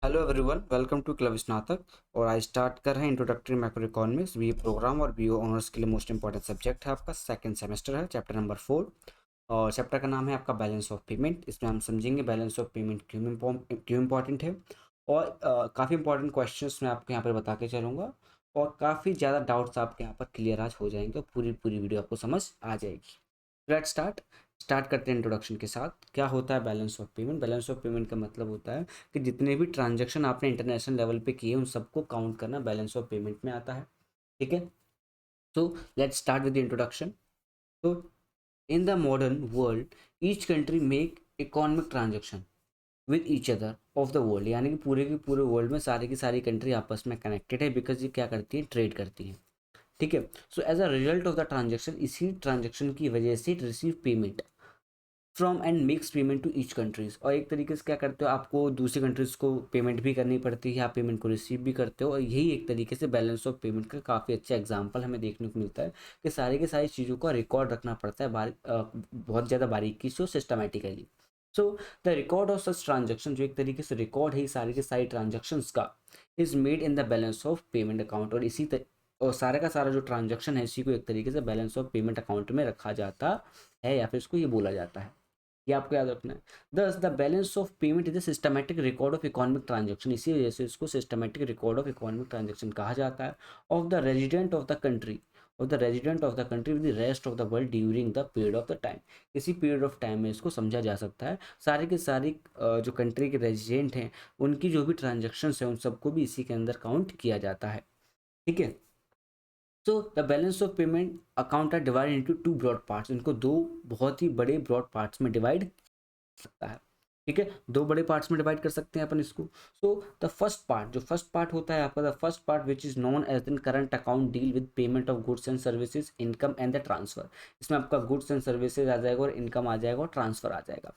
Hello everyone, welcome to club Snatak. और आज start कर रहे हैं introductory macro economics B program और बीओ ऑनर्स के लिए मोस्ट इंपॉर्टेंट सब्जेक्ट है आपका। सेकंड सेमेस्टर है, चैप्टर नंबर 4। और चैप्टर का नाम है आपका बैलेंस ऑफ पेमेंट। इसमें हम समझेंगे बैलेंस ऑफ पेमेंट क्यों इम्पॉर्टेंट है। और काफ़ी इंपॉर्टेंट क्वेश्चंस मैं आपको यहाँ पर बता के चलूँगा। और काफ़ी ज़्यादा डाउट्स आपके यहाँ पर क्लियर आज हो जाएंगे और पूरी पूरी वीडियो आपको समझ आ जाएगी। लेट्स स्टार्ट करते हैं इंट्रोडक्शन के साथ। क्या होता है balance of payment? Balance of payment का मतलब होता है कि जितने भी ट्रांजैक्शन आपने इंटरनेशनल लेवल पे किए उन सबको काउंट करना बैलेंस ऑफ पेमेंट में आता है। ठीक है, तो let's start with the introduction. तो in the modern world each country make economic transaction with each other of the world, यानी कि पूरे के पूरे वर्ल्ड में सारी की सारी कंट्री आपस में कनेक्टेड है बिकॉज ये क्या करती है, ट्रेड करती है। ठीक है, so as a result of the transaction, इसी ट्रांजेक्शन की वजह से receive payment from and makes payment to each countries. और एक तरीके से क्या करते हो, आपको दूसरी कंट्रीज को पेमेंट भी करनी पड़ती है, आप पेमेंट को रिसीव भी करते हो। और यही एक तरीके से बैलेंस ऑफ पेमेंट का काफ़ी अच्छा एग्जांपल हमें देखने को मिलता है कि सारी की सारी चीज़ों का रिकॉर्ड रखना पड़ता है बहुत ज़्यादा बारीकी से और systematically. So the record of such transaction, जो एक तरीके से रिकॉर्ड है सारी के सारी ट्रांजेक्शन्स का, is made in the balance of payment account. और और सारा का सारा जो ट्रांजेक्शन है इसी को एक तरीके से बैलेंस ऑफ पेमेंट अकाउंट में रखा जाता है, या फिर इसको ये बोला जाता है। ये आपको याद रखना है। दस the balance of payment is a systematic record of economic transaction. इसी वजह से इसको systematic record of economic transaction कहा जाता है। Of the resident of the country, of the resident of the country with the rest of the world during the period of the time. इसी period of time में इसको समझा जा सकता है। सारे के सारी जो कंट्री के रेजिडेंट हैं उनकी जो भी ट्रांजेक्शन है उन सबको भी इसी के अंदर काउंट किया जाता है। ठीक है, तो the balance of payment account are divide into two broad parts. इनको दो बहुत ही बड़े ब्रॉड पार्ट्स में डिवाइड सकता है। ठीक है, दो बड़े पार्ट्स में डिवाइड कर सकते हैं अपन इसको। सो द फर्स्ट पार्ट, जो फर्स्ट पार्ट होता है आपका, the first part which is known as in current account deal with payment of goods and services, income and the transfer. इसमें आपका गुड्स एंड सर्विसेज आ जाएगा और इनकम आ जाएगा और ट्रांसफर आ जाएगा।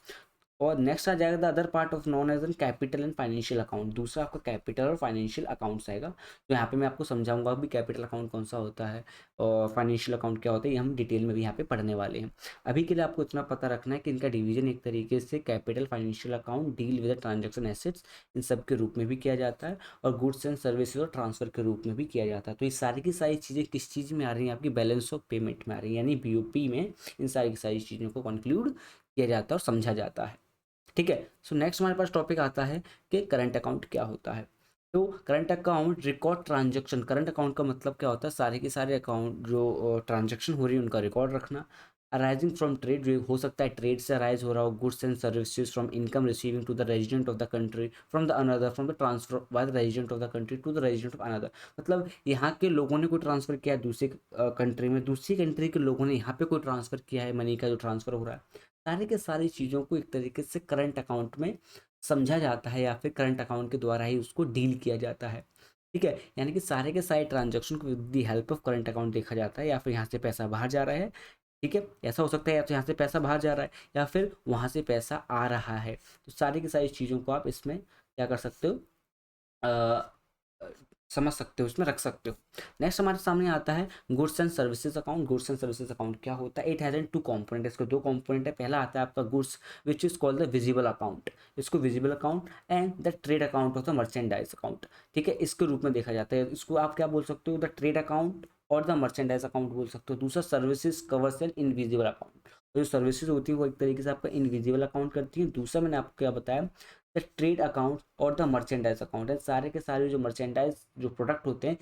और नेक्स्ट आ जाएगा the other part of known as an capital and financial account. दूसरा आपका कैपिटल और फाइनेंशियल अकाउंट्स आएगा। तो यहाँ पे मैं आपको समझाऊंगा भी कैपिटल अकाउंट कौन सा होता है और फाइनेंशियल अकाउंट क्या होता है, ये हम डिटेल में भी यहाँ पे पढ़ने वाले हैं। अभी के लिए आपको इतना पता रखना है कि इनका डिवीजन एक तरीके से capital, financial account, deal with transaction assets, इन सब के रूप में भी किया जाता है। और गुड्स एंड सर्विसेज और ट्रांसफर के रूप में भी किया जाता है। तो ये सारी की सारी चीज़ें किस चीज़ में आ रही हैं, आपकी बैलेंस ऑफ पेमेंट में आ रही है, यानी बीओपी में इन सारी की सारी चीज़ों को कंक्लूड किया जाता है और समझा जाता है। ठीक है, सो नेक्स्ट हमारे पास टॉपिक आता है कि करंट अकाउंट क्या होता है। तो current account record transaction. Current account का मतलब क्या होता है, सारे के सारे अकाउंट जो ट्रांजैक्शन हो रही है उनका रिकॉर्ड रखना। अराइजिंग फ्रॉम ट्रेड, जो हो सकता है ट्रेड से अराइज हो रहा हो, goods and services, from income receiving to the resident of the country from the another, from the transfer by the resident of the country to the resident of another. मतलब यहाँ के लोगों ने कोई ट्रांसफर किया दूसरी कंट्री में, दूसरी कंट्री के लोगों ने यहाँ पे कोई ट्रांसफर किया है, मनी का जो ट्रांसफर हो रहा है। सारी के सारी चीज़ों को एक तरीके से करंट अकाउंट में समझा जाता है, या फिर करंट अकाउंट के द्वारा ही उसको डील किया जाता है। ठीक है, यानी कि सारे के सारे ट्रांजैक्शन को with the help of current account देखा जाता है। या फिर यहाँ से पैसा बाहर जा रहा है, ठीक है, ऐसा हो सकता है, या तो यहाँ से पैसा बाहर जा रहा है या फिर वहाँ से पैसा आ रहा है। तो सारी की सारी चीज़ों को आप इसमें क्या कर सकते हो, अ, समझ सकते हो, उसमें रख सकते हो। नेक्स्ट हमारे सामने आता है goods and services account. Goods and services account क्या होता है? It has an two component. इसको दो कॉम्पोनेंट है। पहला आता है आपका goods which is called the visible account, इसको visible account, and the trade account of the merchandise account. ठीक है, इसके रूप में देखा जाता है। इसको आप क्या बोल सकते हो, द ट्रेड अकाउंट और द मर्चेंडाइज अकाउंट बोल सकते हो। दूसरा services covers an invisible account. तो जो सर्विसेज होती है वो एक तरीके से आपका इनविजिबल अकाउंट करती है। दूसरा मैंने आपको क्या बताया, द ट्रेड अकाउंट और द मर्चेंडाइज अकाउंट है। सारे के सारे जो मर्चेंडाइज जो प्रोडक्ट होते हैं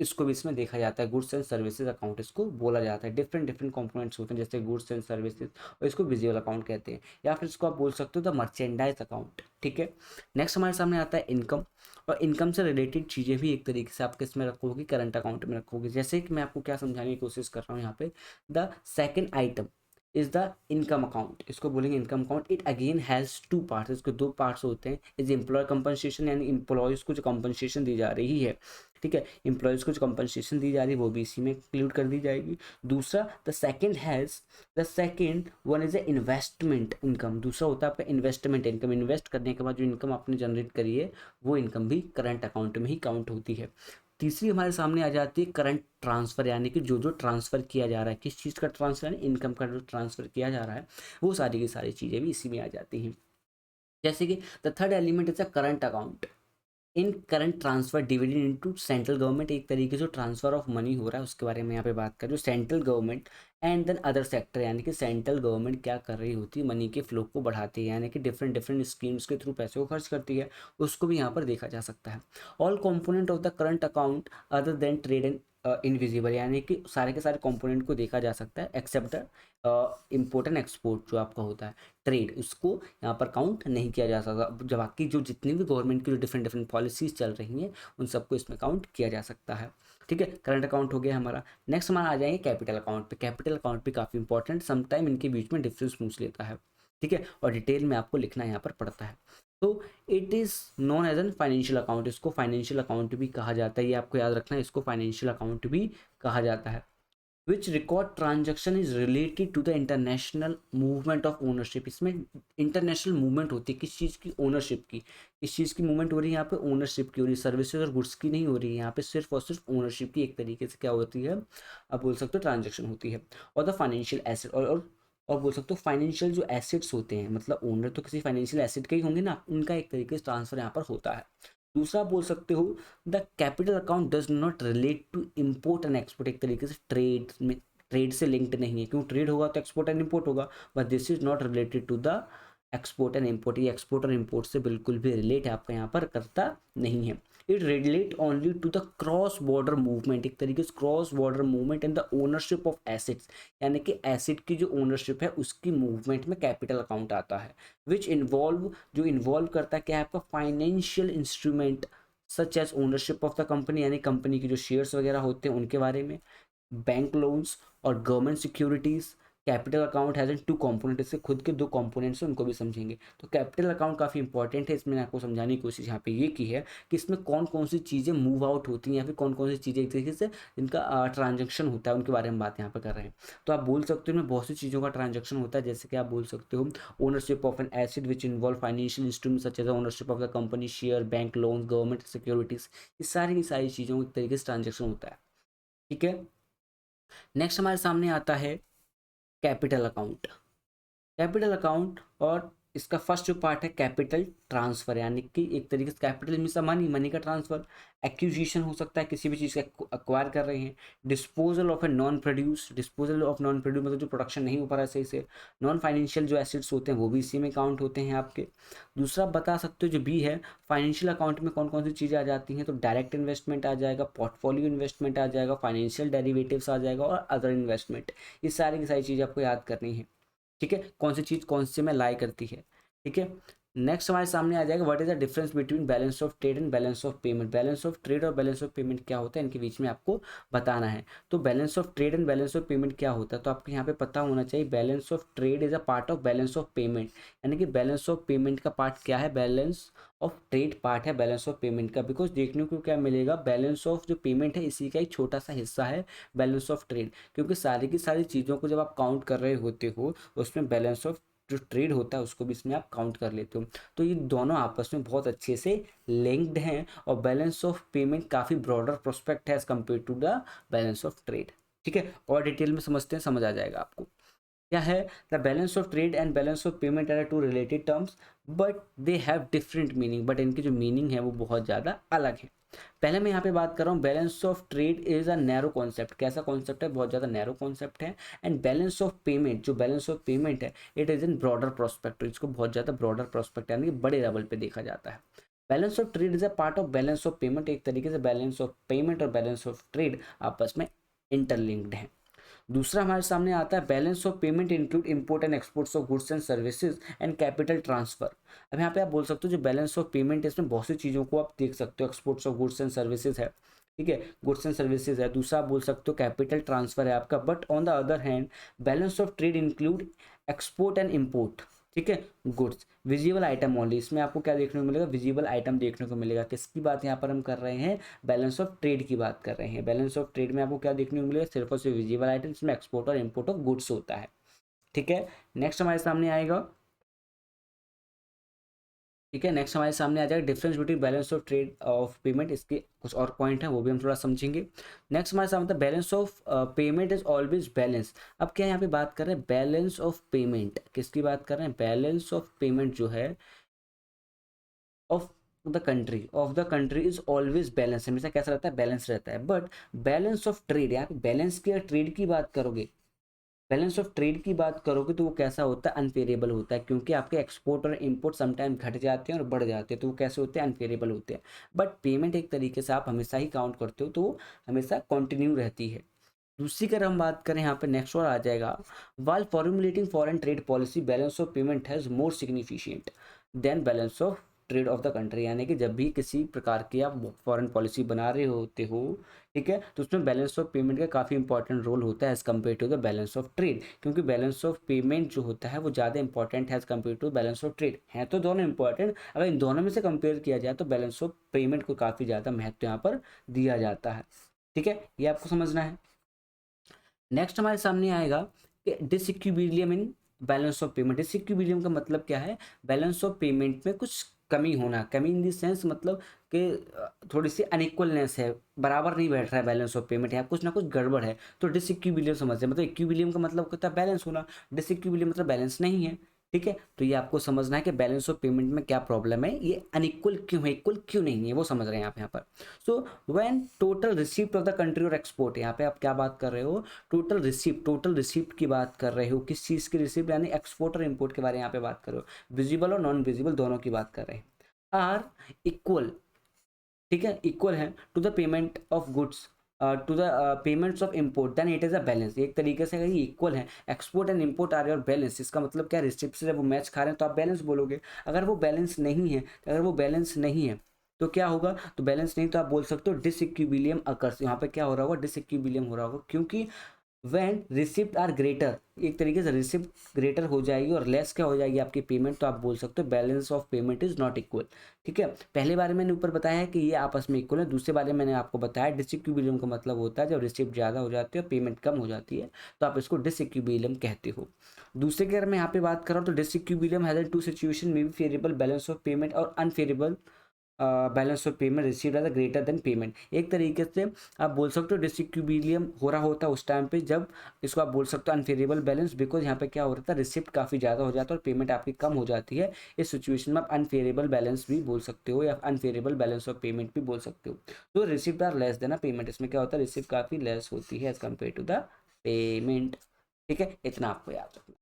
इसको भी इसमें देखा जाता है। गुड्स एंड सर्विसेज अकाउंट इसको बोला जाता है। डिफरेंट डिफरेंट कंपोनेंट्स होते हैं जैसे गुड्स एंड सर्विसेज, और इसको विजुअल अकाउंट कहते हैं, या फिर इसको आप बोल सकते हो द मर्चेंडाइज अकाउंट। ठीक है, नेक्स्ट हमारे सामने आता है इनकम। और इनकम से रिलेटेड चीज़ें भी एक तरीके से आपके इसमें रखोगे, करंट अकाउंट में रखोगे। जैसे कि मैं आपको क्या समझाने की कोशिश कर रहा हूँ यहाँ पे, the second item is the income account. इसको बोलेंगे income account. It again has two parts, इसके दो पार्ट्स होते हैं। इज एम्प्लॉय कंपनसेशन, यानी एम्प्लॉयज़ को जो कंपनसेशन दी जा रही है, ठीक है, एम्प्लॉयज़ को जो कंपनसेशन दी जा रही है वो भी इसी में इंक्लूड कर दी जाएगी। दूसरा the second has, the second one is a investment income. दूसरा होता है आपका इन्वेस्टमेंट इनकम। इन्वेस्ट करने के बाद जो इनकम आपने जनरेट करी है वो इनकम भी करंट अकाउंट में ही काउंट होती है। तीसरी हमारे सामने आ जाती है करंट ट्रांसफर, यानी कि जो जो ट्रांसफर किया जा रहा है, किस चीज़ का ट्रांसफर, यानी इनकम का जो ट्रांसफर किया जा रहा है, वो सारी की सारी चीज़ें भी इसी में आ जाती हैं। जैसे कि the third element is a current account. In current transfer dividend into central government, एक तरीके से ट्रांसफर ऑफ मनी हो रहा है उसके बारे में यहाँ पे बात कर रहे हो। Central government and then other sector, यानी कि सेंट्रल गवर्नमेंट क्या कर रही होती है, मनी के फ्लो को बढ़ाती है, यानी कि डिफरेंट डिफरेंट स्कीम्स के थ्रू पैसे को खर्च करती है, उसको भी यहाँ पर देखा जा सकता है। All component of the current account other than trade and invisible, यानी कि सारे के सारे कंपोनेंट को देखा जा सकता है एक्सेप्ट इम्पोर्ट एंड एक्सपोर्ट जो आपका होता है ट्रेड, उसको यहाँ पर काउंट नहीं किया जा सकता। जब बाकी जो जितनी भी गवर्नमेंट की जो डिफरेंट डिफरेंट पॉलिसीज चल रही हैं उन सबको इसमें काउंट किया जा सकता है। ठीक है, करंट अकाउंट हो गया हमारा। नेक्स्ट हमारा आ जाएंगे कैपिटल अकाउंट पे। कैपिटल अकाउंट भी काफ़ी इंपॉर्टेंट, समटाइम इनके बीच में डिफरेंस पूछ लेता है। ठीक है, और डिटेल में आपको लिखना यहाँ पर पड़ता है। तो it is known as an financial account, इसको फाइनेंशियल अकाउंट भी कहा जाता है, ये आपको याद रखना है, इसको फाइनेंशियल अकाउंट भी कहा जाता है। Which record transaction is related to the international movement of ownership, इसमें इंटरनेशनल मूवमेंट होती है किस चीज़ की, ओनरशिप की। किस चीज़ की मूवमेंट हो रही है यहाँ पे, ओनरशिप की हो रही है, सर्विसेज और गुड्स की नहीं हो रही है यहाँ पे, सिर्फ और सिर्फ ओनरशिप की एक तरीके से क्या होती है, आप बोल सकते हो ट्रांजेक्शन होती है। और द फाइनेंशियल एसेट, और बोल सकते हो फाइनेंशियल जो एसेट्स होते हैं, मतलब ओनर तो किसी फाइनेंशियल एसेट के ही होंगे ना, उनका एक तरीके से ट्रांसफर यहाँ पर होता है। दूसरा बोल सकते हो the capital account does not relate to import and export, एक तरीके से ट्रेड में, ट्रेड से लिंक्ड नहीं है, क्यों, ट्रेड होगा तो एक्सपोर्ट एंड इम्पोर्ट होगा, but this is not related to the export and import, ये एक्सपोर्ट और इम्पोर्ट से बिल्कुल भी रिलेट आपका यहाँ पर करता नहीं है। It relate only to the cross border movement, एक तरीके से cross border movement and the ownership of assets, यानी कि एसेट की जो ओनरशिप है उसकी मूवमेंट में कैपिटल अकाउंट आता है। विच इन्वॉल्व, जो इन्वॉल्व करता है क्या है आपका, financial instrument such as ownership of the company, यानी कंपनी की जो शेयर्स वगैरह होते हैं उनके बारे में, बैंक लोन्स और government securities. Capital account has an two component, इससे खुद के दो कंपोनेंट्स हैं उनको भी समझेंगे। तो कैपिटल अकाउंट काफ़ी इंपॉर्टेंट है, इसमें आपको समझाने की कोशिश यहाँ पे ये की है कि इसमें कौन कौन सी चीज़ें मूव आउट होती हैं या फिर कौन कौन सी चीज़ें एक तरीके से जिनका ट्रांजेक्शन होता है उनके बारे में बात यहाँ पर कर रहे हैं। तो आप बोल सकते हो इनमें बहुत सी चीज़ों का ट्रांजेक्शन होता है, जैसे कि आप बोल सकते हो ownership of an asset which involve financial instrument such as ownership of the company share, bank loan, government securities, ये सारी की सारी चीज़ों एक तरीके से ट्रांजेक्शन होता है। ठीक है, नेक्स्ट हमारे सामने आता है कैपिटल अकाउंट। कैपिटल अकाउंट और इसका फर्स्ट जो पार्ट है कैपिटल ट्रांसफर, यानी कि एक तरीके से कैपिटल मीन्स मनी, मनी का ट्रांसफर। एक्विजिशन हो सकता है, किसी भी चीज़ का अक्वायर कर रहे हैं। Disposal of a non produce, disposal of non produce मतलब जो प्रोडक्शन नहीं हो पा रहा है सही से। नॉन फाइनेंशियल जो एसेट्स होते हैं वो भी इसी में काउंट होते हैं आपके। दूसरा बता सकते हो जो बी है, फाइनेंशियल अकाउंट में कौन कौन सी चीज़ें आ जाती हैं, तो डायरेक्ट इन्वेस्टमेंट आ जाएगा, पोर्टफोलियो इन्वेस्टमेंट आ जाएगा, फाइनेंशियल डेरिवेटिव्स आ जाएगा और अदर इन्वेस्टमेंट। ये सारी की सारी चीज़ें आपको याद करनी है। ठीक है, कौन सी चीज़ कौन से में लाई करती है। ठीक है, नेक्स्ट हमारे सामने आ जाएगा what is the difference between balance of trade and balance of payment. Balance of trade और बैलेंस ऑफ पेमेंट क्या होता है, इनके बीच में आपको बताना है। तो balance of trade and balance of payment क्या होता है, तो आपको यहाँ पे पता होना चाहिए balance of trade is a part of balance of payment, यानी कि बैलेंस ऑफ पेमेंट का पार्ट क्या है, बैलेंस ऑफ ट्रेड पार्ट है बैलेंस ऑफ पेमेंट का। बिकॉज देखने को क्या मिलेगा, बैलेंस ऑफ जो पेमेंट है इसी का एक छोटा सा हिस्सा है बैलेंस ऑफ ट्रेड, क्योंकि सारी की सारी चीज़ों को जब आप काउंट कर रहे होते हो उसमें बैलेंस ऑफ जो ट्रेड होता है उसको भी इसमें आप काउंट कर लेते हो। तो ये दोनों आपस में बहुत अच्छे से लिंक्ड हैं और बैलेंस ऑफ पेमेंट काफ़ी ब्रॉडर प्रोस्पेक्ट है as compare to the balance of trade. ठीक है, और डिटेल में समझते हैं, समझ आ जाएगा आपको क्या है। The balance of trade and balance of payment are two related terms but they have different meaning, but इनकी जो मीनिंग है वो बहुत ज़्यादा अलग है। पहले मैं यहाँ पे बात कर रहा हूँ balance of trade is a narrow concept, कैसा कॉन्सेप्ट है, बहुत ज़्यादा नैरो कॉन्सेप्ट है। एंड बैलेंस ऑफ पेमेंट, जो बैलेंस ऑफ पेमेंट है it is in broader prospect, इसको बहुत ज़्यादा ब्रॉडर प्रोस्पेक्ट यानी कि बड़े लेवल पे देखा जाता है। Balance of trade is a part of balance of payment, एक तरीके से बैलेंस ऑफ पेमेंट और बैलेंस ऑफ ट्रेड आपस में इंटरलिंक्ड है। दूसरा हमारे सामने आता है balance of payment include import and exports of goods and services and capital transfer. अब यहाँ पे आप बोल सकते हो जो बैलेंस ऑफ पेमेंट है इसमें बहुत सी चीज़ों को आप देख सकते हो, exports of goods and services है, ठीक है, गुड्स एंड सर्विसेज है। दूसरा आप बोल सकते हो कैपिटल ट्रांसफर है आपका। But on the other hand balance of trade include export and import, ठीक है, गुड्स विजिबल आइटम ओनली, इसमें आपको क्या देखने को मिलेगा, विजिबल आइटम देखने को मिलेगा। किसकी बात यहाँ पर हम कर रहे हैं, बैलेंस ऑफ ट्रेड की बात कर रहे हैं। बैलेंस ऑफ ट्रेड में आपको क्या देखने को मिलेगा, सिर्फ और सिर्फ विजिबल आइटम, इसमें एक्सपोर्ट और इम्पोर्ट ऑफ गुड्स होता है। ठीक है, नेक्स्ट हमारे सामने आएगा, ठीक है, नेक्स्ट हमारे सामने आ जाएगा difference between balance of trade of payment, इसके कुछ और पॉइंट है वो भी हम थोड़ा समझेंगे। नेक्स्ट हमारे सामने balance of payment is always balance. अब क्या यहाँ पे बात कर रहे हैं, बैलेंस ऑफ पेमेंट, किसकी बात कर रहे हैं, बैलेंस ऑफ पेमेंट जो है of of the country is always balance, हमेशा कैसा रहता है, बैलेंस रहता है। बट बैलेंस ऑफ ट्रेड, यहाँ पे बैलेंस की ट्रेड की बात करोगे, बैलेंस ऑफ ट्रेड की बात करोगे तो वो कैसा होता है, अनफेवरेबल होता है, क्योंकि आपके एक्सपोर्ट और इंपोर्ट समटाइम घट जाते हैं और बढ़ जाते हैं, तो वो कैसे होते हैं, अनफेवरेबल होते हैं। बट पेमेंट एक तरीके से आप हमेशा ही काउंट करते हो, तो वो हमेशा कंटिन्यू रहती है। दूसरी अगर हम बात करें, यहाँ पे नेक्स्ट और आ जाएगा, while formulating foreign trade policy balance of payment has more significant than balance of trade of the country, यानी कि जब भी किसी प्रकार की आप फॉरेन पॉलिसी बना रहे होते हो, ठीक है, तो उसमें बैलेंस ऑफ पेमेंट का काफ़ी इंपॉर्टेंट रोल होता है as compare to the balance of trade, क्योंकि बैलेंस ऑफ पेमेंट जो होता है वो ज़्यादा इंपॉर्टेंट है as compare to balance of trade. है तो दोनों इंपॉर्टेंट, अगर इन दोनों में से कंपेयर किया जाए तो बैलेंस ऑफ पेमेंट को काफ़ी ज़्यादा महत्व यहाँ पर दिया जाता है। ठीक है, ये आपको समझना है। नेक्स्ट हमारे सामने आएगा कि disequilibrium in balance of payment. Disequilibrium का मतलब क्या है, बैलेंस ऑफ पेमेंट में कुछ कमी होना, कमी इन द सेंस मतलब कि थोड़ी सी अनइक्वलनेस है, बराबर नहीं बैठ रहा है बैलेंस ऑफ पेमेंट, यहाँ कुछ ना कुछ गड़बड़ है, तो डिसइक्विलिब्रियम समझते हैं। मतलब इक्विलिब्रियम का मतलब होता है बैलेंस होना, डिसइक्विलिब्रियम मतलब बैलेंस नहीं है। ठीक है, तो ये आपको समझना है कि बैलेंस ऑफ पेमेंट में क्या प्रॉब्लम है, ये अनइक्वल क्यों है, इक्वल क्यों नहीं है, वो समझ रहे हैं आप यहाँ पर। So when total receipt of the country और एक्सपोर्ट, यहाँ पे आप क्या बात कर रहे हो, टोटल रिसिप्ट की बात कर रहे हो, किस चीज़ की रिसिप्ट, यानी एक्सपोर्ट और इंपोर्ट के बारे में यहाँ पे बात कर रहे हो, विजिबल और नॉन विजिबल दोनों की बात कर रहे हैं, आर इक्वल, ठीक है, इक्वल है to the payment of goods, to the payments of import, then it is a balance. एक तरीके से अगर ये इक्वल है, export and import are your balance, इसका मतलब क्या, रिसिप्ट से जब वो मैच खा रहे हैं तो आप बैलेंस बोलोगे। अगर वो बैलेंस नहीं है, अगर वो बैलेंस नहीं है तो क्या होगा, तो बैलेंस नहीं तो आप बोल सकते हो डिसइक्विलिब्रियम अकर्स। यहाँ पे क्या हो रहा होगा, डिसइक्विलिब्रियम हो रहा होगा, क्योंकि व्हेन रिसिप्ट आर ग्रेटर, एक तरीके से रिसिप्ट ग्रेटर हो जाएगी और लेस क्या हो जाएगी आपकी पेमेंट, तो आप बोल सकते हो balance of payment is not equal. ठीक है, पहले बारे में मैंने ऊपर बताया है कि ये आपस में इक्वल है, दूसरे बारे में मैंने आपको बताया डिसइक्विलिब्रियम का मतलब होता है जब रिसिप्ट ज़्यादा हो जाती है और पेमेंट कम हो जाती है, तो आप इसको डिसइक्विलिब्रियम कहते हो। दूसरे की अगर मैं यहाँ पे बात कर रहा हूँ तो disequilibrium has two situation may be favourable balance of payment और unfavourable balance of payment received as greater than payment. एक तरीके से आप बोल सकते हो डिसइक्विलिब्रियम हो रहा होता है उस टाइम पे जब इसको आप बोल सकते हो अनफेवरेबल बैलेंस, बिकॉज यहाँ पे क्या हो रहा था, रिसिप्ट काफ़ी ज़्यादा हो जाता है और पेमेंट आपकी कम हो जाती है। इस सिचुएशन में आप अनफेवरेबल बैलेंस भी बोल सकते हो या अनफेवरेबल बैलेंस ऑफ पेमेंट भी बोल सकते हो। तो receipt are less than payment, इसमें क्या होता है, रिसिप्ट काफ़ी लेस होती है as compare to the payment. ठीक है, इतना आपको याद रखना।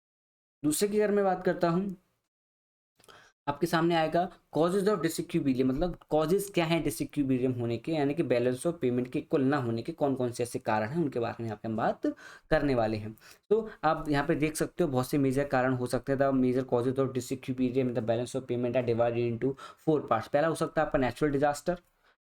दूसरे की अगर मैं बात करता हूँ, आपके सामने आएगा कॉजेज ऑफ डिसइक्विलिब्रियम, मतलब कॉजेज क्या है डिसइक्विलिब्रियम होने के, यानी कि बैलेंस ऑफ पेमेंट के इक्वल ना होने के कौन कौन से ऐसे कारण हैं, उनके बारे में यहाँ पे हम बात करने वाले हैं। तो आप यहाँ पे देख सकते हो बहुत से मेजर कारण हो सकते हैं। The major causes of disequilibrium the balance of payment are divided into 4 parts. पहला हो सकता है आपका नेचुरल डिजास्टर,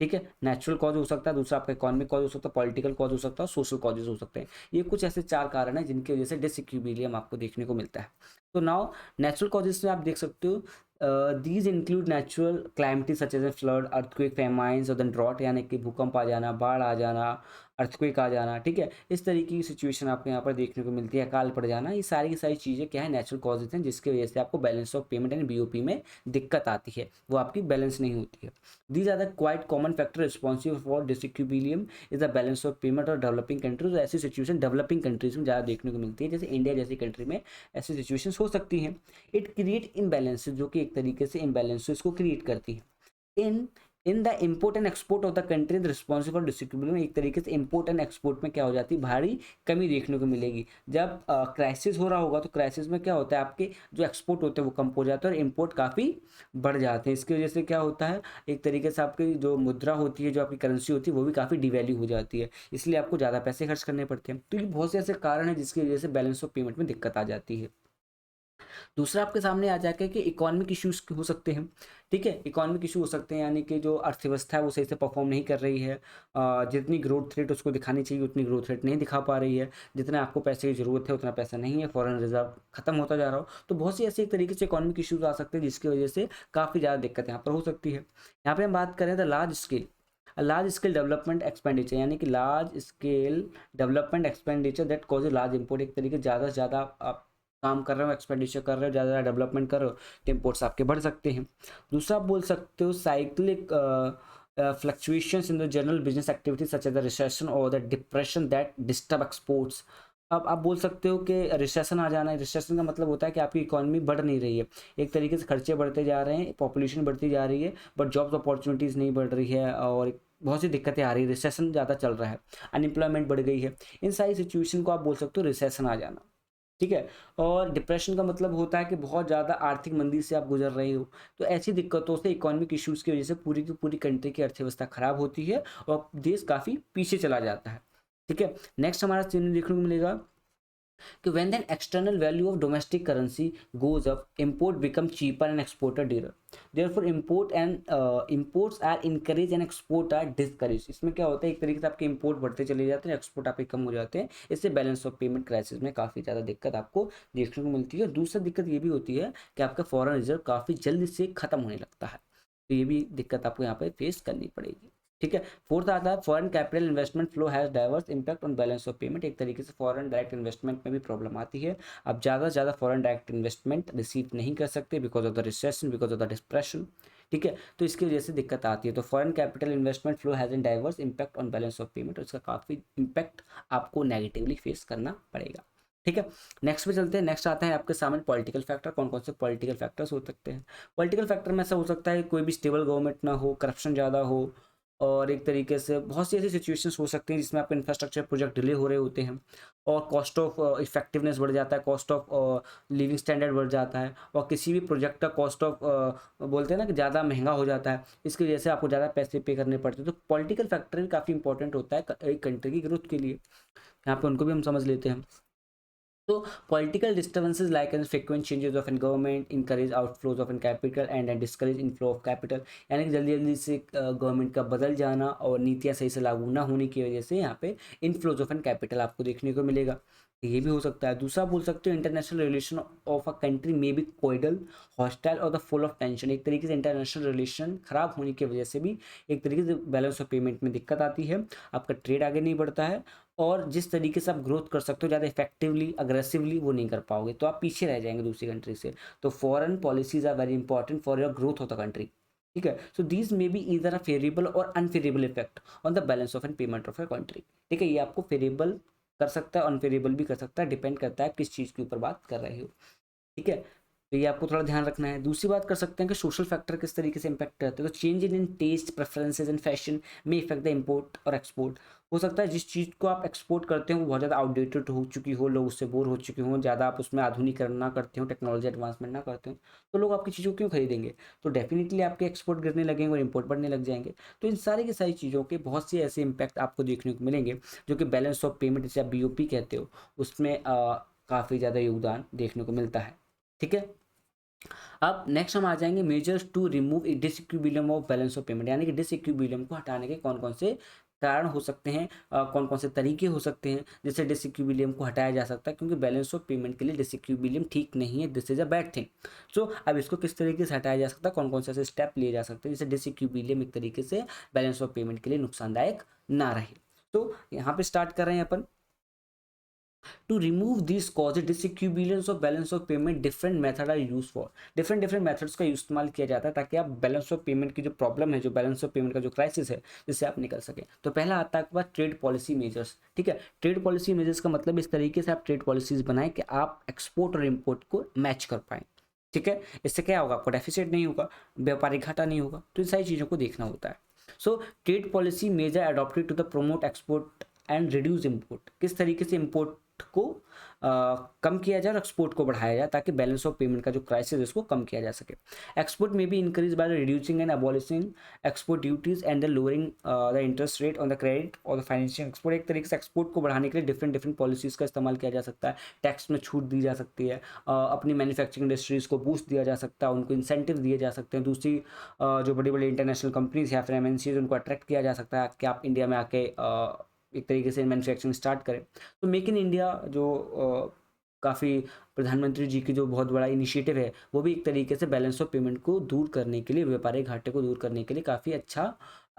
ठीक है, नेचुरल कॉज हो सकता है, दूसरा आपका इकोनॉमिक कॉज हो सकता है, पॉलिटिकल कॉज हो सकता है और सोशल कॉजेज हो सकते हैं। ये कुछ ऐसे 4 कारण हैं जिनकी वजह से डिसइक्विलिब्रियम आपको देखने को मिलता है। तो नाउ नेचुरल कॉजेज में आप देख सकते हो, these include natural calamity such as a flood, earthquake, famines और देन ड्रॉट, यानी कि भूकंप आ जाना, बाढ़ आ जाना, अर्थक्वेक आ जाना। ठीक है, इस तरीके की सिचुएशन आपको यहाँ पर देखने को मिलती है, अकाल पड़ जाना। ये सारी की सारी चीज़ें क्या है, नेचुरल कॉजेज हैं जिसकी वजह से आपको balance of payment and BOP में दिक्कत आती है, वो आपकी बैलेंस नहीं होती है। These are the quite common factor responsible for disequilibrium is the balance of payment और डेवलपिंग कंट्रीज। ऐसी सिचुएशन डेवलपिंग कंट्रीज में ज़्यादा देखने को मिलती है, जैसे इंडिया जैसी कंट्री में ऐसी सिचुएशन हो सकती हैं। इट क्रिएट इम्बैलेंसेज, जो कि एक तरीके से इम्बैलेंसेज को क्रिएट करती है। In in the import and export of the country responsible disequilibrium, एक तरीके से इम्पोर्ट एंड एक्सपोर्ट में क्या हो जाती है, भारी कमी देखने को मिलेगी। जब क्राइसिस हो रहा होगा तो क्राइसिस में क्या होता है, आपके जो एक्सपोर्ट होते हैं वो कम हो जाते हैं और इम्पोर्ट काफ़ी बढ़ जाते हैं। इसकी वजह से क्या होता है, एक तरीके से आपकी जो मुद्रा होती है, जो आपकी करेंसी होती है, वो भी काफ़ी डिवैल्यू हो जाती है, इसलिए आपको ज़्यादा पैसे खर्च करने पड़ते हैं। तो ये बहुत से ऐसे कारण हैं जिसकी वजह से बैलेंस ऑफ पेमेंट में दिक्कत आ जाती है। दूसरा आपके सामने आ जाएगा कि इकोनॉमिक इश्यूज हो सकते हैं। ठीक है, इकोनॉमिक इशू हो सकते हैं, यानी कि जो अर्थव्यवस्था है वो सही से परफॉर्म नहीं कर रही है, जितनी ग्रोथ रेट उसको दिखानी चाहिए उतनी ग्रोथ रेट नहीं दिखा पा रही है, जितना आपको पैसे की ज़रूरत है उतना पैसा नहीं है, फॉरेन रिजर्व खत्म होता जा रहा हो। तो बहुत सी ऐसे एक तरीके से इकोनॉमिक इशूज आ सकते हैं जिसकी वजह से काफ़ी ज़्यादा दिक्कत यहाँ पर हो सकती है। यहाँ पर हम बात करें the large scale development expenditure, यानी कि large scale development expenditure that cause large import, एक तरीके ज़्यादा से ज़्यादा आप काम कर रहे हो, एक्सपेंडिचर कर रहे हो, ज़्यादा डेवलपमेंट कर रहे हो, तो इम्पोर्ट्स आपके बढ़ सकते हैं। दूसरा आप बोल सकते हो cyclic fluctuations in the general business activity such as the recession or the depression that disturb exports अब आप बोल सकते हो कि रिसेशन आ जाना है। रिसेशन का मतलब होता है कि आपकी इकोनॉमी बढ़ नहीं रही है, एक तरीके से खर्चे बढ़ते जा रहे हैं, पॉपुलेशन बढ़ती जा रही है, बट जॉब्स अपॉर्चुनिटीज़ नहीं बढ़ रही है और बहुत सी दिक्कतें आ रही है, रिसेशन ज़्यादा चल रहा है, अनएम्प्लॉयमेंट बढ़ गई है। इन सारी सिचुएशन को आप बोल सकते हो रिसेशन आ जाना, ठीक है। और डिप्रेशन का मतलब होता है कि बहुत ज़्यादा आर्थिक मंदी से आप गुजर रहे हो। तो ऐसी दिक्कतों से, इकोनॉमिक इश्यूज़ की वजह से पूरी की पूरी कंट्री की अर्थव्यवस्था खराब होती है और देश काफ़ी पीछे चला जाता है, ठीक है। नेक्स्ट हमारा सीन देखने को मिलेगा कि when the external value of domestic currency goes up, import become cheaper and exporter dearer. Therefore imports are encouraged and export are discouraged. इसमें क्या होता है, एक तरीके से आपके इंपोर्ट बढ़ते चले जाते हैं, एक्सपोर्ट आपके कम हो जाते हैं। इससे बैलेंस ऑफ पेमेंट क्राइसिस में काफ़ी ज़्यादा दिक्कत आपको देखने को मिलती है। दूसरा दिक्कत ये भी होती है कि आपका फॉरेन रिजर्व काफ़ी जल्दी से खत्म होने लगता है, तो ये भी दिक्कत आपको यहाँ पे फेस करनी पड़ेगी, ठीक है। फोर्थ आता है foreign capital investment flow has diverse impact on balance of payment. एक तरीके से फॉरेन डायरेक्ट इन्वेस्टमेंट में भी प्रॉब्लम आती है, आप ज़्यादा से ज़्यादा फॉरेन डायरेक्ट इन्वेस्टमेंट रिसीव नहीं कर सकते because of the recession, because of the depression, ठीक है। तो इसकी वजह से दिक्कत आती है। तो foreign capital investment flow has an diverse impact on balance of payment, उसका काफ़ी इंपैक्ट आपको नेगेटिवली फेस करना पड़ेगा, ठीक है। नेक्स्ट पे चलते हैं। नेक्स्ट आता है आपके सामने पॉलिटिकल फैक्टर। कौन कौन से पॉलिटिकल फैक्टर्स हो सकते हैं? पॉलिटिकल फैक्टर में ऐसा हो सकता है कोई भी स्टेबल गवर्नमेंट ना हो, करप्शन ज़्यादा हो, और एक तरीके से बहुत सी ऐसी सिचुएशंस हो सकती हैं जिसमें आपके इंफ्रास्ट्रक्चर प्रोजेक्ट डिले हो रहे होते हैं और कॉस्ट ऑफ इफेक्टिवनेस बढ़ जाता है, कॉस्ट ऑफ लिविंग स्टैंडर्ड बढ़ जाता है, और किसी भी प्रोजेक्ट का कॉस्ट ऑफ बोलते हैं ना कि ज़्यादा महंगा हो जाता है, इसकी वजह से आपको ज़्यादा पैसे पे करने पड़ते हैं। तो पॉलिटिकल फैक्टर भी काफ़ी इंपॉर्टेंट होता है एक कंट्री की ग्रोथ के लिए, यहाँ पे उनको भी हम समझ लेते हैं। So political disturbances like frequent changes of in government encourage outflows of in capital and discourage inflow of capital। यानी कि जल्दी जल्दी से गवर्नमेंट का बदल जाना और नीतियां सही से लागू ना होने की वजह से यहाँ पे इनफ्लोज ऑफ एन कैपिटल आपको देखने को मिलेगा, ये भी हो सकता है। दूसरा बोल सकते हो international relation of a country में बी कोइडल, हॉस्टाइल और द फुल ऑफ टेंशन। एक तरीके से इंटरनेशनल रिलेशन खराब होने की वजह से भी एक तरीके से बैलेंस ऑफ पेमेंट में दिक्कत आती है, आपका ट्रेड आगे नहीं बढ़ता है, और जिस तरीके से आप ग्रोथ कर सकते हो ज़्यादा इफेक्टिवली अग्रेसिवली वो नहीं कर पाओगे, तो आप पीछे रह जाएंगे दूसरी कंट्री से। तो foreign policies are very important for your growth of the country, ठीक है। So these may be either a favourable और unfavourable effect on the balance of and payment of your country, ठीक है। ये आपको फेवरेबल कर सकता है, अनफेवरेबल भी कर सकता है, डिपेंड करता है किस चीज़ के ऊपर बात कर रहे हो, ठीक है। तो ये आपको थोड़ा ध्यान रखना है। दूसरी बात कर सकते हैं कि सोशल फैक्टर किस तरीके से इंपैक्ट करते हैं। तो change in taste preferences and fashion में इफेक्ट द इम्पोर्ट और एक्सपोर्ट। हो सकता है जिस चीज़ को आप एक्सपोर्ट करते हो वो बहुत ज़्यादा आउटडेटेड हो चुकी हो, लोग उससे बोर हो चुके हों, ज़्यादा आप उसमें आधुनिकरण ना करते हो, टेक्नोलॉजी एडवांसमेंट ना करते हो, तो लोग आपकी चीज़ों को क्यों खरीदेंगे? तो डेफिनेटली आपके एक्सपोर्ट गिरने लगेंगे और इम्पोर्ट बढ़ने लग जाएंगे। तो इन सारी की सारी चीज़ों के बहुत से ऐसे इम्पैक्ट आपको देखने को मिलेंगे जो कि बैलेंस ऑफ पेमेंट जिसे आप BOP कहते हो उसमें काफ़ी ज़्यादा योगदान देखने को मिलता है, ठीक है। अब नेक्स्ट हम आ जाएंगे measures to remove disequilibrium of balance of payment, यानी कि डिसइक्विलिब्रियम को हटाने के कौन कौन से कारण हो सकते हैं, कौन कौन से तरीके हो सकते हैं जिससे डिसइक्विलिब्रियम को हटाया जा सकता है, क्योंकि बैलेंस ऑफ पेमेंट के लिए डिसइक्विलिब्रियम ठीक नहीं है, this is a bad thing. So अब इसको किस तरीके से हटाया जा सकता है, कौन कौन से ऐसे स्टेप लिए जा सकते हैं जिससे डिसइक्विलिब्रियम एक तरीके से बैलेंस ऑफ पेमेंट के लिए नुकसानदायक ना रहे। तो यहाँ पे स्टार्ट कर रहे हैं अपन। To remove these causes disequilibriums of balance of payment, different method are used for। different methods का इस्तेमाल किया जाता है ताकि आप बैलेंस ऑफ पेमेंट की जो प्रॉब्लम है, जो बैलेंस ऑफ पेमेंट का जो क्राइसिस है, जिससे आप निकल सके। तो पहला आता है आपके पास ट्रेड पॉलिसी मेजर्स, ठीक है। ट्रेड पॉलिसी मेजर्स का मतलब इस तरीके से आप ट्रेड पॉलिसीज बनाएं कि आप एक्सपोर्ट और इम्पोर्ट को मैच कर पाएं, ठीक है। इससे क्या होगा, आपको डेफिसिट नहीं होगा, व्यापारिक घाटा नहीं होगा। तो इन सारी चीज़ों को देखना होता है। सो trade policy measure adopted to the promote export and reduce import. किस तरीके से इम्पोर्ट को कम किया जाए और एक्सपोर्ट को बढ़ाया जाए ताकि बैलेंस ऑफ पेमेंट का जो क्राइसिस है उसको कम किया जा सके। एक्सपोर्ट में भी increase by reducing and abolishing export duties and the lowering the interest rate on the credit और द फाइनेंशियल एक्सपोर्ट। एक तरीके से एक्सपोर्ट को बढ़ाने के लिए डिफरेंट पॉलिसीज का इस्तेमाल किया जा सकता है, टैक्स में छूट दी जा सकती है, अपनी मैन्युफैक्चरिंग इंडस्ट्रीज को बूस्ट दिया जा सकता है, उनको इंसेंटिव दिए जा सकते हैं। दूसरी जो बड़ी बड़ी इंटरनेशनल कंपनीज या फिर MNCs उनको अट्रैक्ट किया जा सकता है कि आप इंडिया में आके एक तरीके से मैन्युफैक्चरिंग स्टार्ट करें। तो मेक इन इंडिया जो काफ़ी प्रधानमंत्री जी की जो बहुत बड़ा इनिशिएटिव है, वो भी एक तरीके से बैलेंस ऑफ पेमेंट को दूर करने के लिए, व्यापारिक घाटे को दूर करने के लिए काफ़ी अच्छा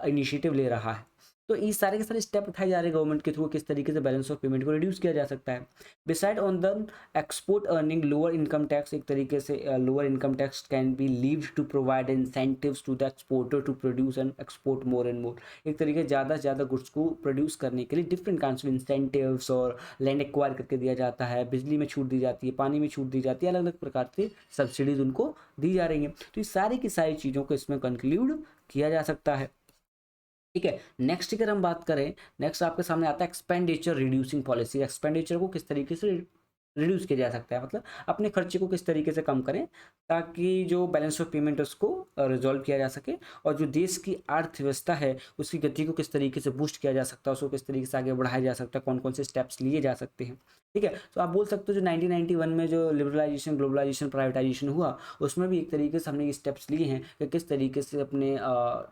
इनिशिएटिव ले रहा है। तो ये सारे के सारे स्टेप उठाए जा रहे हैं गवर्नमेंट के थ्रू, किस तरीके से बैलेंस ऑफ पेमेंट को रिड्यूस किया जा सकता है। Beside on the export earning lower income tax, एक तरीके से lower income tax can be levied to provide incentives to the exporter to produce and export more and more. एक तरीके ज़्यादा से ज़्यादा गुड्स को प्रोड्यूस करने के लिए डिफरेंट काइंड्स ऑफ इंसेंटिव्स और लैंड एक्वायर करके दिया जाता है, बिजली में छूट दी जाती है, पानी में छूट दी जाती है, अलग अलग प्रकार से सब्सिडीज उनको दी जा रही हैं। तो ये सारी की सारी चीज़ों को इसमें कंक्लूड किया जा सकता है। ठीक है, नेक्स्ट अगर हम बात करें, नेक्स्ट आपके सामने आता है एक्सपेंडिचर रिड्यूसिंग पॉलिसी। एक्सपेंडिचर को किस तरीके से रिड्यूस किया जा सकता है, मतलब अपने खर्चे को किस तरीके से कम करें ताकि जो बैलेंस ऑफ पेमेंट है उसको रिजॉल्व किया जा सके, और जो देश की अर्थव्यवस्था है उसकी गति को किस तरीके से बूस्ट किया जा सकता है, उसको किस तरीके से आगे बढ़ाया जा सकता है, कौन कौन से स्टेप्स लिए जा सकते हैं। ठीक है, तो आप बोल सकते हो जो 1991 में जो लिबरलाइजेशन, ग्लोबलाइजेशन, प्राइवेटाइजेशन हुआ, उसमें भी एक तरीके से हमने ये स्टेप्स लिए हैं कि किस तरीके से अपने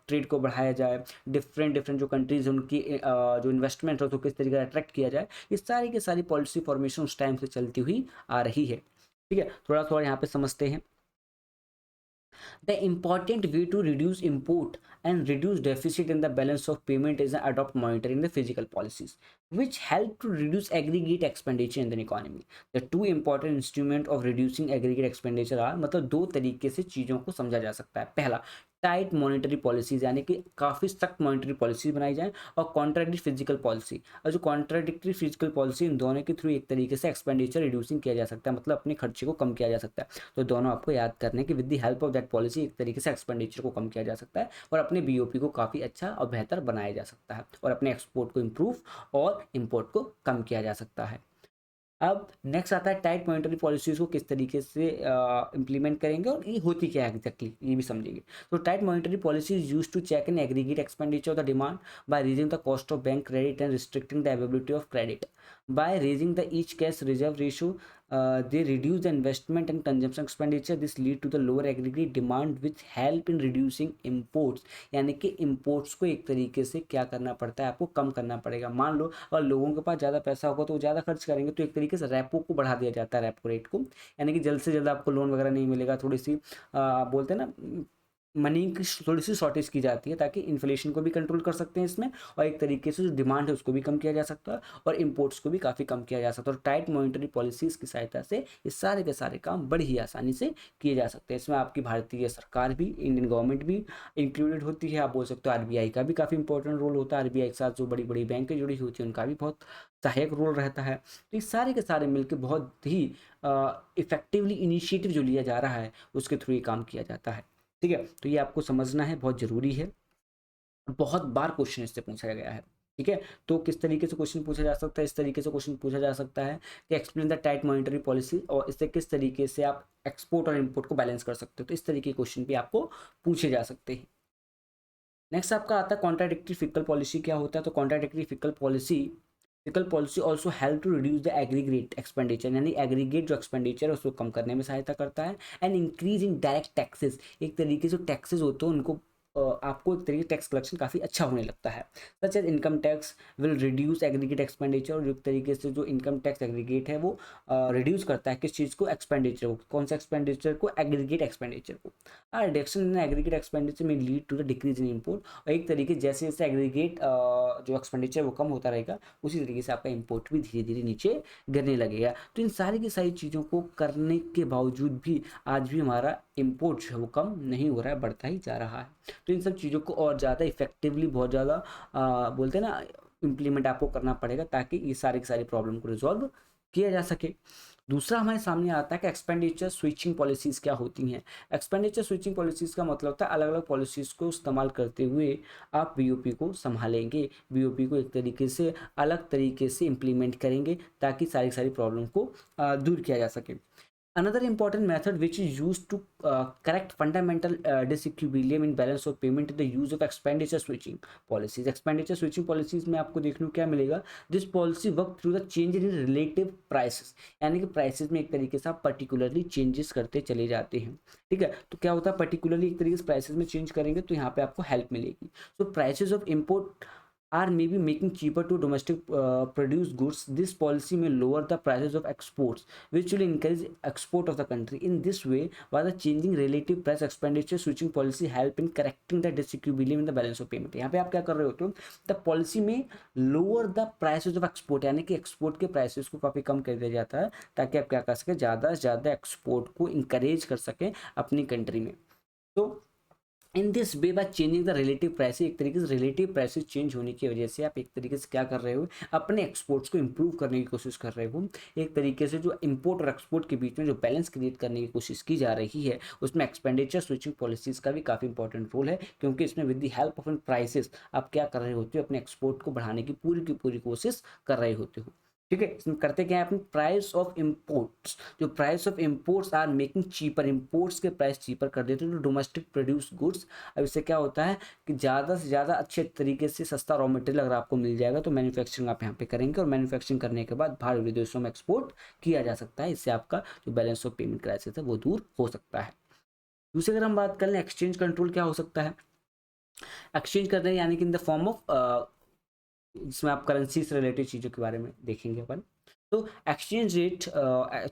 ट्रेड को बढ़ाया जाए, डिफरेंट डिफरेंट जो कंट्रीज उनकी जो इन्वेस्टमेंट हो तो किस तरीके से अट्रैक्ट किया जाए। ये सारी की सारी पॉलिसी फॉर्मेशन उस टाइम से चलती हुई आ रही है। ठीक है, थोड़ा थोड़ा यहाँ पे समझते हैं। The important way to reduce import and reduce deficit in the balance of payment is adopt monitoring the physical policies which help to reduce aggregate expenditure in the economy. The two important instrument of reducing aggregate expenditure are, मतलब दो तरीके से चीज़ों को समझा जा सकता है। पहला, टाइट मॉनेटरी पॉलिसीज, यानी कि काफ़ी सख्त मॉनेटरी पॉलिसी बनाई जाए, और कॉन्ट्राडिक्टरी फिजिकल पॉलिसी। और जो कॉन्ट्राडिक्टरी फिजिकल पॉलिसी, इन दोनों के थ्रू एक तरीके से एक्सपेंडिचर रिड्यूसिंग किया जा सकता है, मतलब अपने खर्चे को कम किया जा सकता है। तो दोनों आपको याद करने की, with the help of that policy एक तरीके से एक्सपेंडिचर को कम किया जा सकता है और अपने बीओपी को काफ़ी अच्छा और बेहतर बनाया जा सकता है, और अपने एक्सपोर्ट को इम्प्रूव और इम्पोर्ट को कम किया जा सकता है। अब नेक्स्ट आता है टाइट मॉनेटरी पॉलिसीज को किस तरीके से इम्प्लीमेंट करेंगे और ये होती क्या है एग्जैक्टली, ये भी समझेंगे। तो tight monetary policy is used to check and aggregate expenditure of the demand by raising the cost of bank credit and restricting the availability of credit by raising the each cash reserve ratio. They reduce the investment and consumption expenditure. This lead to the lower aggregate demand which help in reducing imports. यानी कि imports को एक तरीके से क्या करना पड़ता है, आपको कम करना पड़ेगा। मान लो अगर लोगों के पास ज़्यादा पैसा होगा तो वो ज़्यादा खर्च करेंगे, तो एक तरीके से रेपो को बढ़ा दिया जाता है, रेपो रेट को, यानी कि जल्द से जल्द आपको लोन वगैरह नहीं मिलेगा, थोड़ी सी बोलते हैं ना मनी की थोड़ी सी शॉर्टेज की जाती है ताकि इन्फ्लेशन को भी कंट्रोल कर सकते हैं इसमें, और एक तरीके से जो डिमांड है उसको भी कम किया जा सकता है और इंपोर्ट्स को भी काफ़ी कम किया जा सकता है। और टाइट मॉनिटरी पॉलिसीज की सहायता से ये सारे के सारे काम बड़ी ही आसानी से किए जा सकते हैं। इसमें आपकी भारतीय सरकार भी, इंडियन गवर्नमेंट भी इंक्लूडेड होती है। आप बोल सकते हो आरबीआई का भी काफ़ी इंपॉर्टेंट रोल होता है, आरबीआई के साथ जो बड़ी बड़ी बैंकें जुड़ी होती हैं उनका भी बहुत सहायक रोल रहता है। तो ये सारे के सारे मिलकर बहुत ही इफेक्टिवली इनिशिएटिव जो लिया जा रहा है उसके थ्रू ये काम किया जाता है। ठीक है, तो ये आपको समझना है, बहुत जरूरी है, बहुत बार क्वेश्चन इससे पूछा गया है। ठीक है, तो किस तरीके से क्वेश्चन पूछा जा सकता है, इस तरीके से क्वेश्चन पूछा जा सकता है कि explain the tight monetary policy, और इससे किस तरीके से आप एक्सपोर्ट और इंपोर्ट को बैलेंस कर सकते हो। तो इस तरीके के क्वेश्चन भी आपको पूछे जा सकते हैं। नेक्स्ट आपका आता है कॉन्ट्राडिक्टरी फिस्कल पॉलिसी। क्या होता है, तो contradictory fiscal policy also help to reduce the aggregate expenditure, यानी एग्रीगेट जो एक्सपेंडिचर है उसको कम करने में सहायता करता है। एंड इंक्रीजिंग डायरेक्ट टैक्सेस, एक तरीके से टैक्सेस होते हैं उनको आपको एक तरीके टैक्स कलेक्शन काफ़ी अच्छा होने लगता है। Such as income tax will reduce aggregate expenditure, और एक तरीके से जो इनकम टैक्स एग्रीगेट है वो रिड्यूस करता है किस चीज़ को, एक्सपेंडिचर को। कौन सा एक्सपेंडिचर को, एग्रीगेट एक्सपेंडिचर को। रिडक्शन इन एग्रीगेट एक्सपेंडिचर में lead to the decrease in import, और एक तरीके जैसे जैसे एग्रीगेट जो एक्सपेंडिचर वो कम होता रहेगा उसी तरीके से आपका इम्पोर्ट भी धीरे धीरे नीचे गिरने लगेगा। तो इन सारी की सारी चीज़ों को करने के बावजूद भी आज भी हमारा इम्पोर्ट जो है वो कम नहीं हो रहा है, बढ़ता ही जा रहा है। तो इन सब चीज़ों को और ज़्यादा इफेक्टिवली, बहुत ज़्यादा बोलते हैं ना इम्प्लीमेंट आपको करना पड़ेगा ताकि ये सारी की सारी प्रॉब्लम को रिजॉल्व किया जा सके। दूसरा हमारे सामने आता है कि एक्सपेंडिचर स्विचिंग पॉलिसीज़ क्या होती हैं। एक्सपेंडिचर स्विचिंग पॉलिसीज़ का मतलब होता है अलग अलग पॉलिसीज़ को इस्तेमाल करते हुए आप बीओपी को संभालेंगे, बीओपी को एक तरीके से अलग तरीके से इम्प्लीमेंट करेंगे ताकि सारी सारी प्रॉब्लम को दूर किया जा सके। Another important method which is used to correct fundamental disequilibrium in balance of payment is the use of expenditure switching policies. Expenditure switching policies में आपको देखने को क्या मिलेगा, this policy work through the change in relative prices, यानी कि prices में एक तरीके से आप पर्टिकुलरली चेंजेस करते चले जाते हैं। ठीक है, तो क्या होता है पर्टिकुलरली एक तरीके से प्राइसेस में चेंज करेंगे तो यहाँ पे आपको हेल्प मिलेगी। So prices of import are maybe making cheaper to domestic produce goods. This policy may lower the prices of exports, which will encourage export of the country. In this way, while the changing relative price expenditure switching policy help in correcting the disequilibrium in the balance of payment. यहाँ पे आप क्या कर रहे होते हो, the policy में lower the prices of export, यानी कि एक्सपोर्ट के प्राइसेस को काफ़ी कम कर दिया जाता है ताकि आप क्या कर सकें, ज़्यादा से ज़्यादा एक्सपोर्ट को इंकरेज कर सकें अपनी कंट्री में। तो in this way by changing the relative price, एक तरीके से रिलेटिव प्राइसेस चेंज होने की वजह से आप एक तरीके से क्या कर रहे हो, अपने एक्सपोर्ट्स को इंप्रूव करने की कोशिश कर रहे हो। एक तरीके से जो इंपोर्ट और एक्सपोर्ट के बीच में जो बैलेंस क्रिएट करने की कोशिश की जा रही है, उसमें एक्सपेंडिचर स्विचिंग पॉलिसीज का भी काफ़ी इंपॉर्टेंट रोल है, क्योंकि इसमें with the help of prices आप क्या कर रहे होते हो, अपने एक्सपोर्ट को बढ़ाने की पूरी कोशिश कर रहे होते हो। ठीक है, इसमें करते क्या है अपनी प्राइस ऑफ इम्पोर्ट्स, जो price of imports are making cheaper, imports के प्राइस चीपर कर देते हैं तो डोमेस्टिक प्रोड्यूस गुड्स। अब इससे क्या होता है कि ज़्यादा से ज़्यादा अच्छे तरीके से सस्ता रॉ मटेरियल अगर आपको मिल जाएगा तो मैन्युफैक्चरिंग आप यहाँ पे करेंगे, और मैन्युफैक्चरिंग करने के बाद बाहर विदेशों में एक्सपोर्ट किया जा सकता है। इससे आपका जो बैलेंस ऑफ पेमेंट क्राइसिस है वो दूर हो सकता है। दूसरी अगर हम बात कर लें एक्सचेंज कंट्रोल क्या हो सकता है, एक्सचेंज कर रहे हैं यानी कि इन द फॉर्म ऑफ, जिसमें आप करेंसी से रिलेटेड चीज़ों के बारे में देखेंगे अपन। तो exchange rate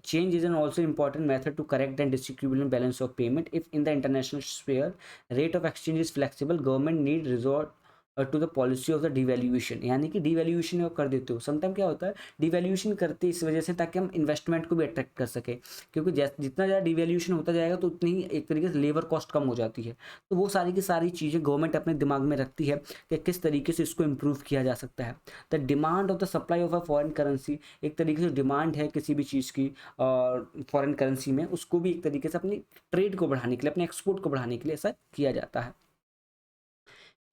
change is an also important method to correct and distribute balance of payment. If in the international sphere rate of exchange is flexible, government need resort to the policy of the devaluation, यानी कि devaluation कर देते हो। Sometime क्या होता है, devaluation करते इस वजह से ताकि हम इन्वेस्टमेंट को भी अट्रैक्ट कर सके, क्योंकि जितना ज़्यादा डिवैल्यूएशन होता जाएगा तो उतनी ही एक तरीके से लेबर कॉस्ट कम हो जाती है। तो वो सारी की सारी चीज़ें गवर्नमेंट अपने दिमाग में रखती है कि किस तरीके से इसको इम्प्रूव किया जा सकता है। The demand of the supply of a foreign currency, एक तरीके से डिमांड है किसी भी चीज़ की और फॉरेन करेंसी में, उसको भी एक तरीके से अपनी ट्रेड को बढ़ाने के लिए, अपने एक्सपोर्ट को बढ़ाने के लिए ऐसा किया जाता है।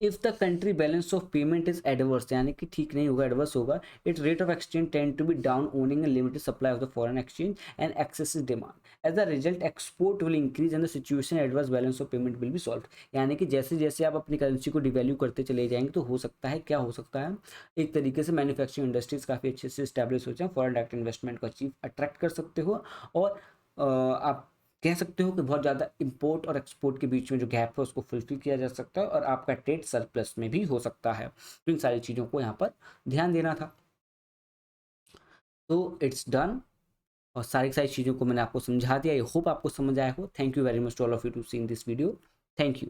If the country balance of payment is adverse, यानी कि ठीक नहीं होगा, एडवर्स होगा, it rate of exchange tend to be down owing limited supply of the foreign exchange and excessive demand. As a result export will increase and the situation adverse balance of payment will be solve. यानी कि जैसे जैसे आप अपनी currency को devalue करते चले जाएंगे तो हो सकता है, क्या हो सकता है, एक तरीके से मैन्युफैक्चरिंग इंडस्ट्रीज काफ़ी अच्छे से स्टैब्लिश हो जाए, फॉरेन डायरेक्ट इन्वेस्टमेंट को अट्रैक्ट कर सकते हो, और आप कह सकते हो कि बहुत ज़्यादा इंपोर्ट और एक्सपोर्ट के बीच में जो गैप है उसको फुलफिल किया जा सकता है, और आपका ट्रेड सरप्लस में भी हो सकता है। तो इन सारी चीज़ों को यहाँ पर ध्यान देना था। तो इट्स डन, और सारी सारी चीज़ों को मैंने आपको समझा दिया। आई होप आपको समझ आया हो। Thank you very much to all of you to see in this video. Thank you.